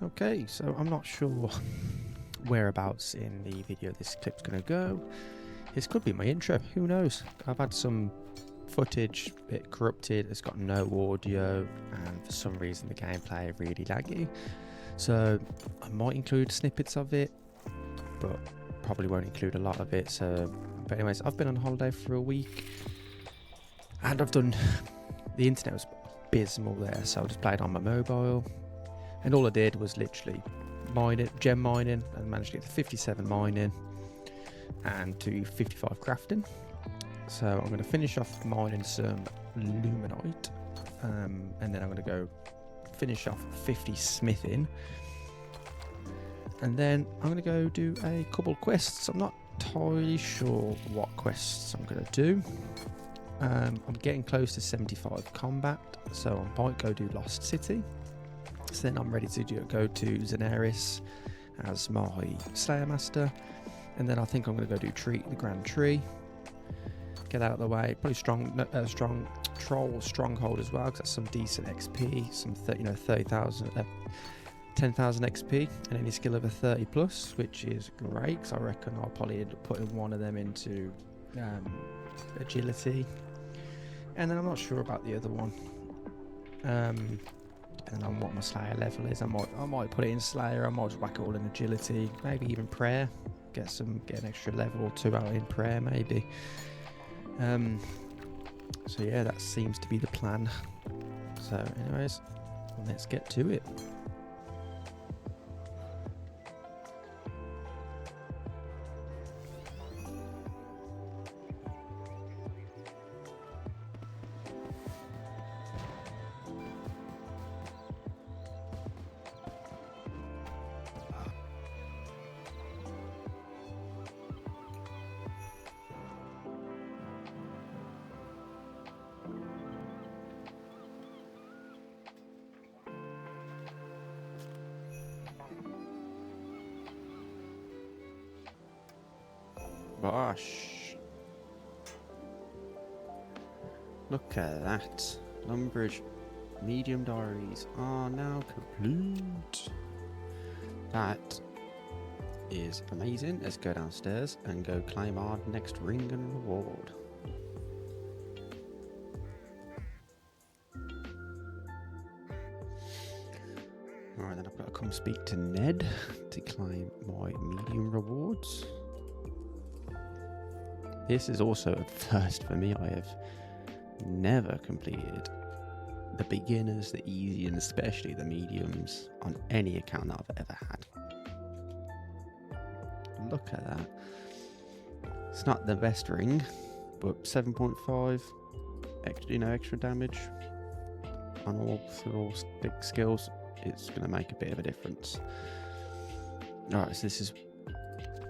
Okay, so I'm not sure whereabouts in the video this clip's going to go. This could be my intro, who knows? I've had some footage, a bit corrupted, it's got no audio, and for some reason the gameplay really laggy. So I might include snippets of it, but probably won't include a lot of it. But anyways, I've been on holiday for a week, and the internet was abysmal there, so I just played on my mobile. And all I did was literally gem mining, and managed to get to 57 mining and to 55 crafting. So I'm going to finish off mining some luminite, and then I'm going to go finish off 50 smithing, and then I'm going to go do a couple quests. I'm not entirely sure what quests I'm going to do. I'm getting close to 75 combat, so I might go do Lost City. So then I'm ready to go to Zenaris as my Slayer Master, and then I think I'm going to go do the Grand Tree, get that out of the way. Probably strong troll stronghold as well, because that's some decent XP, some 30,000, 10,000 XP, and any skill over 30 plus, which is great. Because I reckon I'll probably end up putting one of them into agility, and then I'm not sure about the other one. Depending on what my Slayer level is, I might put it in Slayer. I might just whack it all in agility, maybe even prayer. Get an extra level or 2 out in prayer, maybe. So yeah, that seems to be the plan. So anyways, let's get to it. Gosh, look at that. Lumbridge medium diaries are now complete. That is amazing. Let's go downstairs and go claim our next ring and reward. Alright, then I've got to come speak to Ned to claim my medium rewards. This is also a first for me. I have never completed the beginners, the easy, and especially the mediums on any account that I've ever had. Look at that. It's not the best ring, but 7.5 extra damage on all big skills. It's going to make a bit of a difference. Alright, so this is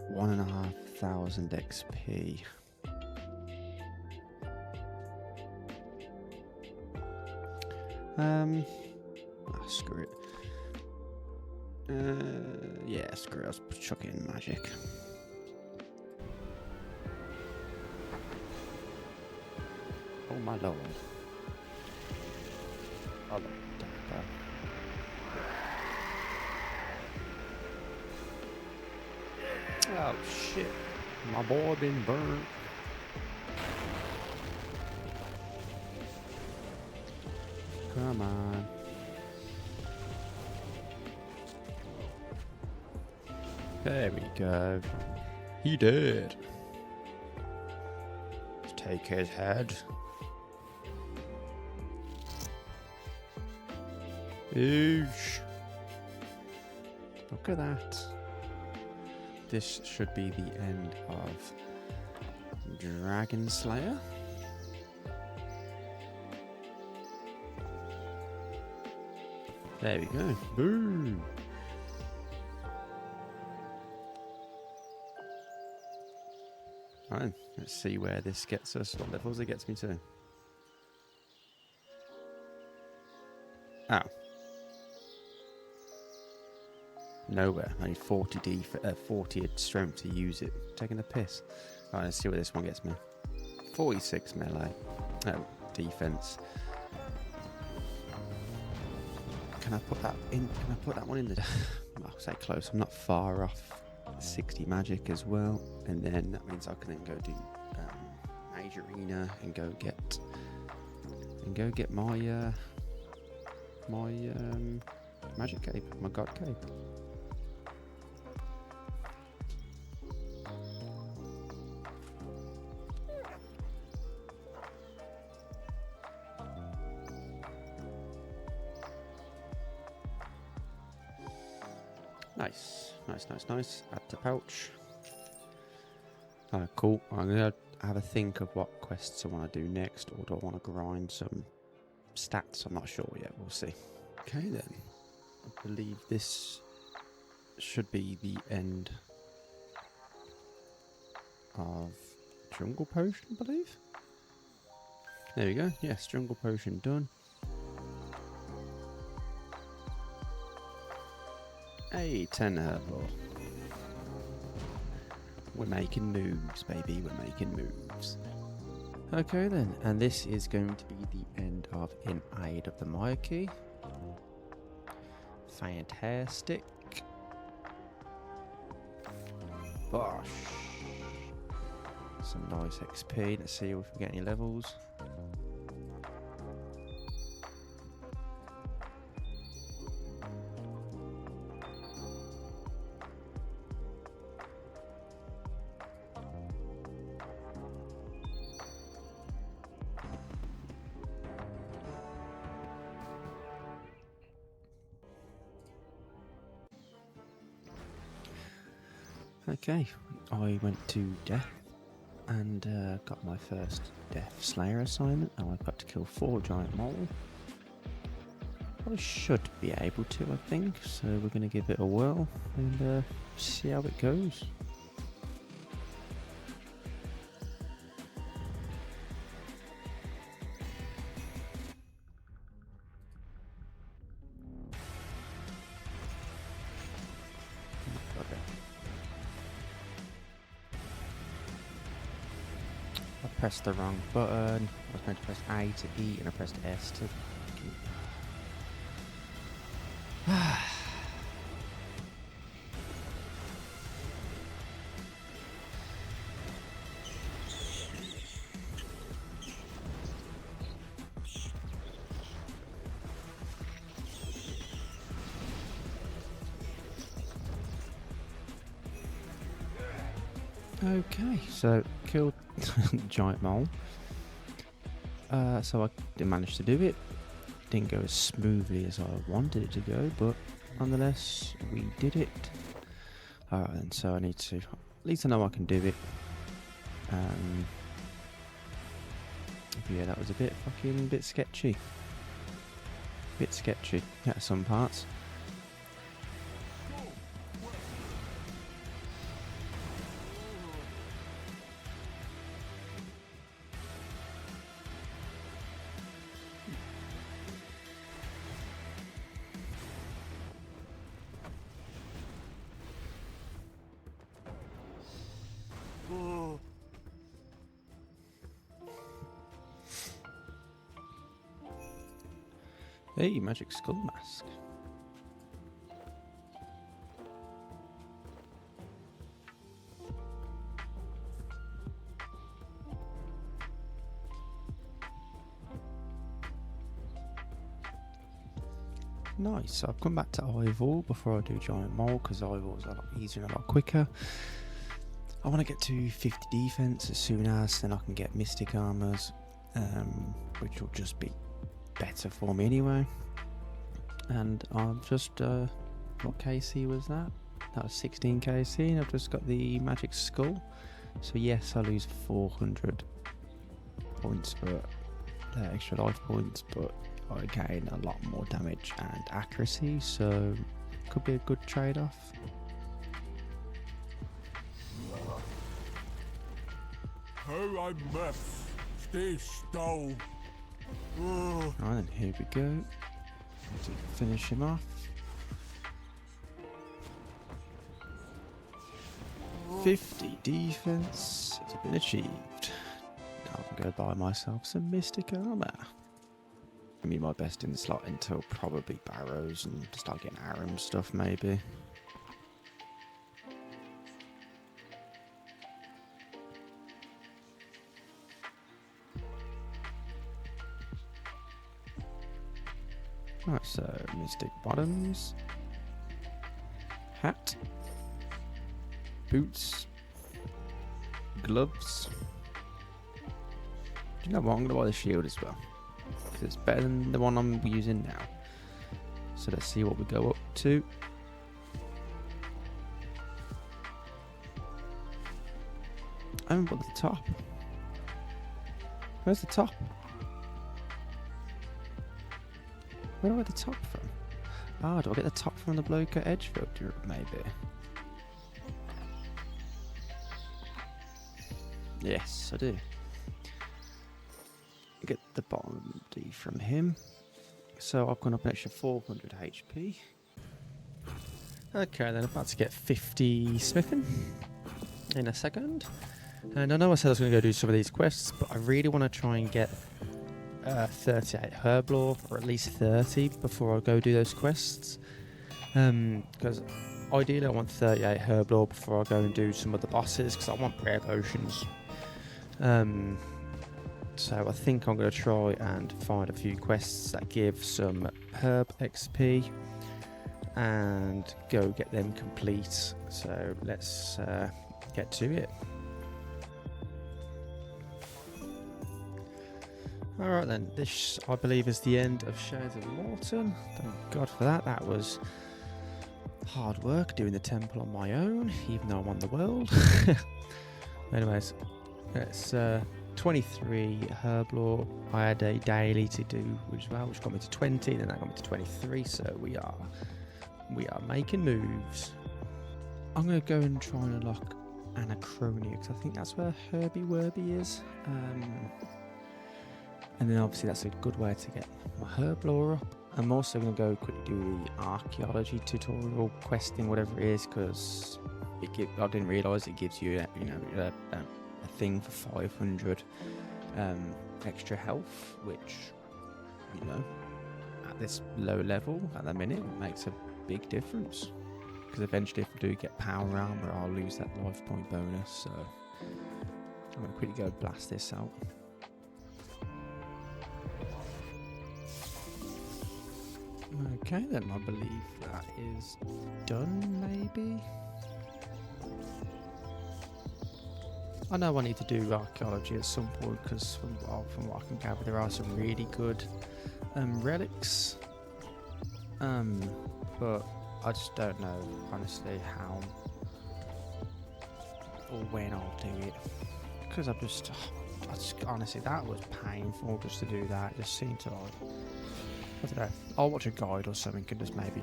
1,500 XP. Screw it. Yeah, screw it. I'll chuck it in magic. Oh my lord. Oh, dapper. Oh shit. My boy been burnt. Come on. There we go. He did. Let's take his head. Oosh. Look at that. This should be the end of Dragon Slayer. There we go. Boom. Alright, let's see where this gets us. What levels it gets me to. Oh. Nowhere. Only 40 strength to use it. Taking the piss. Alright, let's see where this one gets me. 46 melee. Oh, defense. can I put that in? Can I put that one in the? I'll say close. I'm not far off 60 magic as well, and then that means I can then go do Mage Arena and go get my magic cape, my god cape. Nice. Add to pouch. Cool. I'm gonna have a think of what quests I want to do next, or do I want to grind some stats? I'm not sure yet. We'll see. Okay then. I believe this should be the end of Jungle Potion, I believe. There we go. Yes, Jungle Potion done. Hey, 10 herbal. We're making moves, baby. We're making moves. Okay then, and this is going to be the end of In Aid of the Myaki. Fantastic. Bosh. Some nice XP. Let's see if we get any levels. Okay, I went to Death and got my first Death Slayer assignment, and I've got to kill 4 giant mole. I should be able to, I think, so we're going to give it a whirl and see how it goes. I pressed the wrong button. I was meant to press A to E and I pressed S to... Okay, so killed giant mole. So I didn't manage to do it. Didn't go as smoothly as I wanted it to go, but nonetheless, we did it. Alright, and so I need to, at least I know I can do it. But yeah, that was a bit sketchy. Bit sketchy at some parts. Hey, magic skull mask. Nice. I've come back to Ivor before I do Giant Mole because Ivor's a lot easier and a lot quicker. I want to get to 50 defense as soon as, then I can get Mystic Armors, which will just be better for me anyway. And I've just what KC was that? That was 16 KC, and I've just got the magic skull. So yes, I lose 400 points for extra life points, but I gain a lot more damage and accuracy, so could be a good trade-off. Alright then, here we go. To finish him off. 50 defense has been achieved. Now I can go buy myself some Mystic Armor. Give me my best in the slot until probably barrows and start getting arum stuff maybe. Right, so mystic bottoms, hat, boots, gloves. Do you know what? I'm going to buy the shield as well, because it's better than the one I'm using now. So let's see what we go up to. I haven't got the top. Where's the top? Where do I get the top from? Ah, do I get the top from the bloke at Edgefield? Maybe. Yes, I do. Get the bottom D from him. So I've gone up an extra 400 HP. Okay, then about to get 50 smithing in a second. And I know I said I was going to go do some of these quests, but I really want to try and get 38 herb lore, or at least 30 before I go do those quests. Because ideally I want 38 herb lore before I go and do some of the bosses, because I want prayer potions. So I think I'm going to try and find a few quests that give some herb XP and go get them complete. So let's get to it. Alright then, this I believe is the end of Shades of Morton. Thank God for that. That was hard work doing the temple on my own, even though I won the world. Anyways, it's 23 herb lore. I had a daily to do as well, which got me to 20, then that got me to 23. So we are making moves. I'm gonna go and try and unlock Anachronia, because I think that's where Herbie Werby is. And then obviously that's a good way to get my herb lore up. I'm also going to go quickly do the archaeology tutorial questing, whatever it is, because I didn't realise it gives you a thing for 500 extra health, which at this low level at the minute makes a big difference. Because eventually if I do get power armor, I'll lose that life point bonus. So I'm going to quickly go blast this out. Okay then, I believe that is done, maybe? I know I need to do archaeology at some point, because from what I can gather there are some really good relics. But I just don't know, honestly, how or when I'll do it. Because I just honestly, that was painful just to do that. It just seemed to I don't know. I'll watch a guide or something and just maybe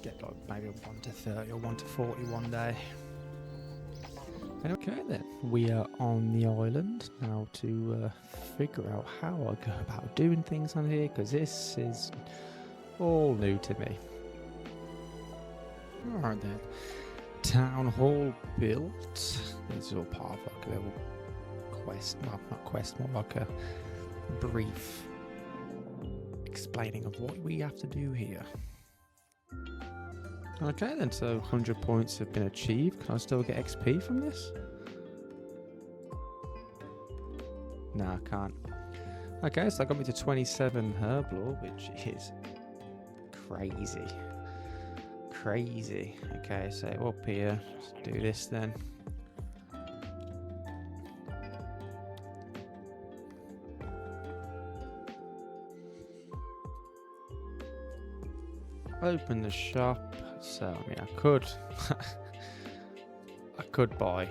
get like maybe a 1 to 30 or 1 to 40 one day. Okay then, we are on the island now to figure out how I go about doing things on here, because this is all new to me. Alright then, town hall built. This is all part of like a little quest, well, not quest, more like a brief explaining of what we have to do here. Okay then, so 100 points have been achieved. Can I still get XP from this? No, I can't. Okay, so that got me to 27 herb lore, which is crazy. Crazy. Okay, so up here, let's do this then. Open the shop. So I mean, I could I could buy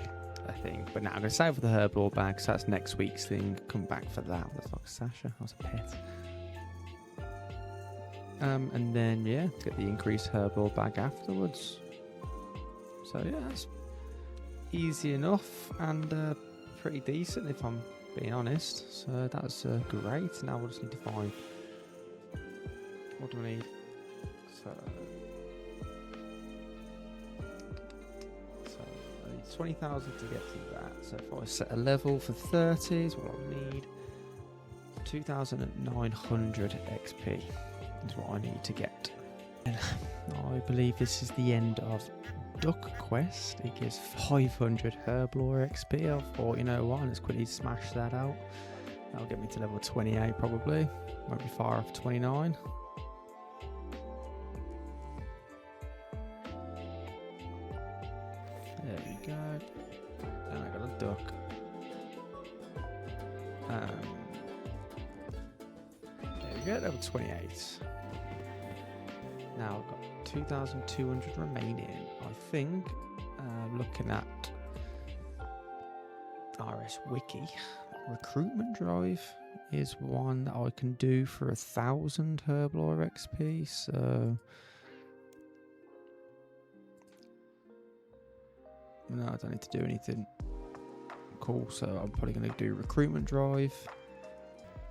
a thing, but now I'm gonna save for the herb lore bag, so that's next week's thing. Come back for that. That's like Sasha. That was a pet. And then yeah, get the increased herb lore bag afterwards. So yeah, that's easy enough and pretty decent if I'm being honest. So that's great. Now we'll just need to find, what do we need? So I need 20,000 to get to that. So if I set a level for 30 is what I need. 2,900 XP is what I need to get. And I believe this is the end of Duck Quest. It gives 500 Herblore XP. I thought, you know what, let's quickly smash that out. That'll get me to level 28 probably. Won't be far off 29. There we go. And I got a duck. There we go, level 28. Now I've got 2,200 remaining. I think looking at RS Wiki, recruitment drive is one that I can do for 1,000 Herblore XP. So no, I don't need to do anything cool. So I'm probably going to do recruitment drive.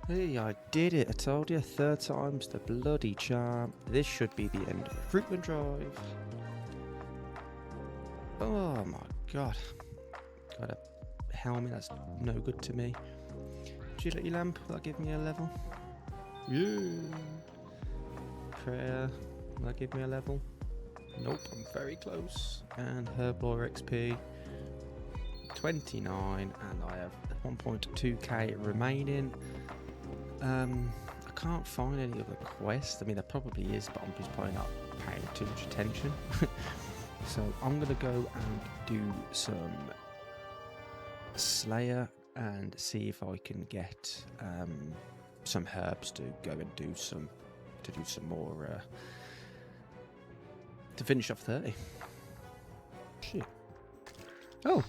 Hey, I did it. I told you, third time's the bloody charm. This should be the end of recruitment drive. Oh my god. Got a helmet that's no good to me. Agility lamp, will that give me a level? Yeah. Prayer, will that give me a level? Nope, I'm very close. And Herblore XP 29, and I have 1.2k remaining. I can't find any other quests. I mean, there probably is, but I'm just probably not paying too much attention. So I'm gonna go and do some Slayer and see if I can get some herbs to go and do some more to finish off 30. Shit. Oh,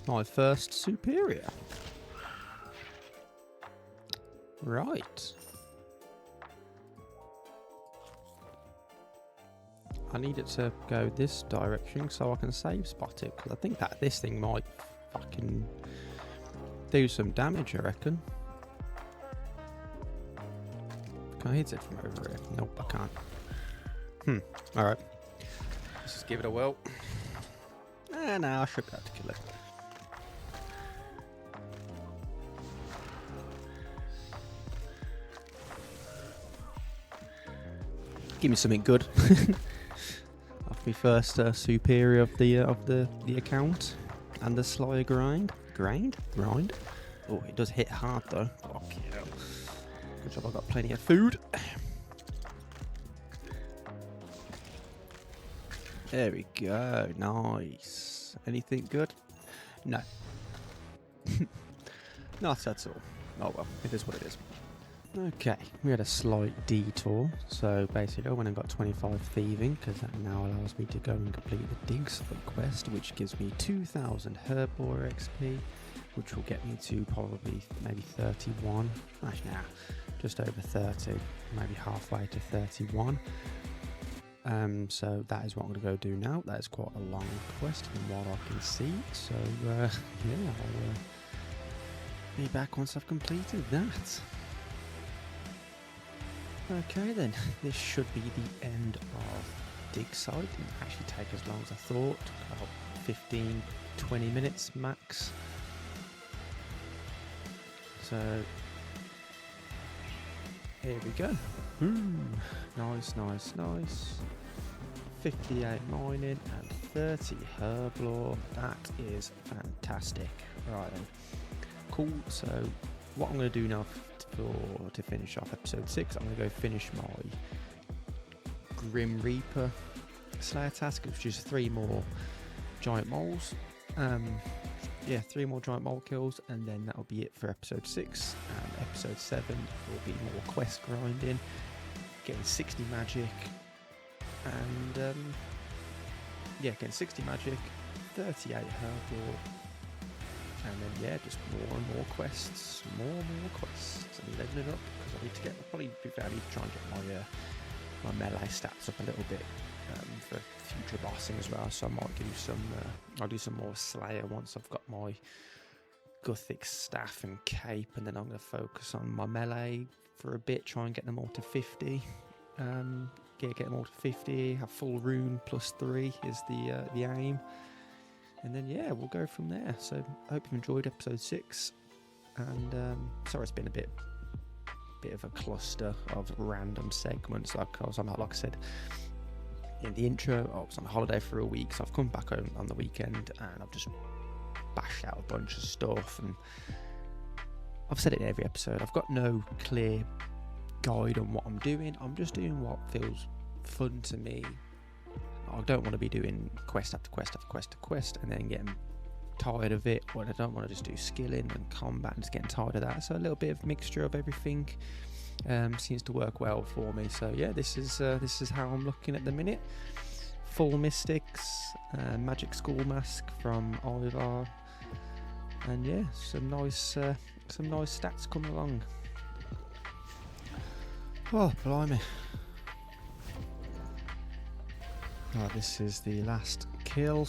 my first superior. Right. I need it to go this direction so I can save spot it, because I think that this thing might fucking do some damage, I reckon. Can I hit it from over here? Nope, I can't. Alright. Let's just give it a whirl. No, I should be able to kill it. Give me something good. Off my first superior of the account, and the Slayer grind. Grind. Oh, it does hit hard though. Fuck yeah. Good job, I got plenty of food. There we go. Nice. Anything good? No. Not at all. Oh well, it is what it is. Okay, we had a slight detour, so basically I went and got 25 thieving, because that now allows me to go and complete the dig site quest, which gives me 2,000 Herblore XP, which will get me to probably maybe 31, actually nah, just over 30, maybe halfway to 31. So that is what I'm going to go do now. That is quite a long quest from what I can see, so yeah, I'll be back once I've completed that. Okay then, this should be the end of dig site. Didn't actually take as long as I thought, about 15-20 minutes max. So here we go. Nice. 58 mining and 30 herblore. That is fantastic. Right then, cool. So what I'm going to do now to finish off episode 6, I'm going to go finish my Grim Reaper Slayer task, which is 3 more giant moles. 3 more giant mole kills, and then that'll be it for episode 6. And episode 7 will be more quest grinding, getting 60 magic, and getting 60 magic, 38 herblore. And then just more and more quests, and leveling up, because I need to get, I need to try and get my melee stats up a little bit for future bossing as well. So I might do I'll do some more Slayer once I've got my Gothic staff and cape, and then I'm going to focus on my melee for a bit, try and get them all to 50. Get them all to 50. Have full rune +3 is the aim. And then we'll go from there. So I hope you've enjoyed episode 6. And sorry it's been a bit bit of a cluster of random segments. Like I said in the intro, I was on holiday for a week, so I've come back home on the weekend and I've just bashed out a bunch of stuff. And I've said it in every episode, I've got no clear guide on what I'm doing. I'm just doing what feels fun to me. I don't want to be doing quest after quest after quest after quest and then getting tired of it, or I don't want to just do skilling and combat and just getting tired of that. So a little bit of mixture of everything seems to work well for me. So yeah, this is how I'm looking at the minute. Full mystics, magic school mask from Ivar, and yeah, some nice stats coming along. Oh blimey! Oh, this is the last kill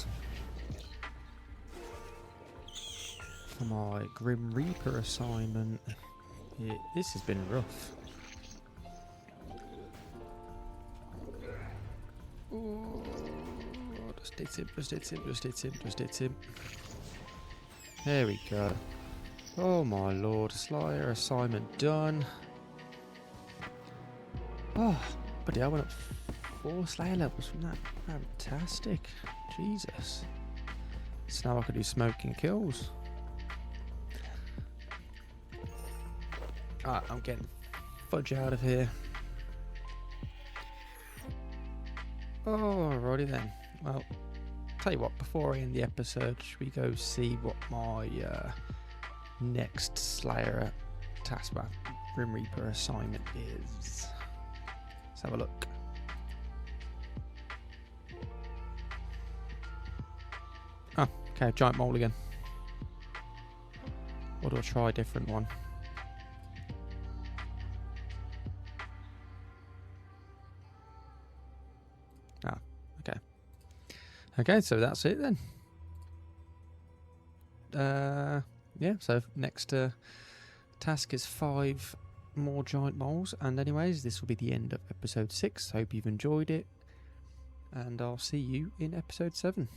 for my Grim Reaper assignment. This has been rough. Oh, just hit him. There we go. Oh my lord, Slayer assignment done. Oh, but I went up 4 Slayer levels from that. Fantastic. Jesus. So now I can do smoking kills. Alright, I'm getting fudge out of here. Alrighty then. Well, tell you what, before I end the episode, should we go see what my next Slayer taskbar Grim Reaper assignment is? Let's have a look. Oh, okay, giant mole again. Or do I try a different one? Ah, okay. Okay, so that's it then. Yeah, so next task is 5 more giant moles. And anyways, this will be the end of episode 6. Hope you've enjoyed it. And I'll see you in episode 7.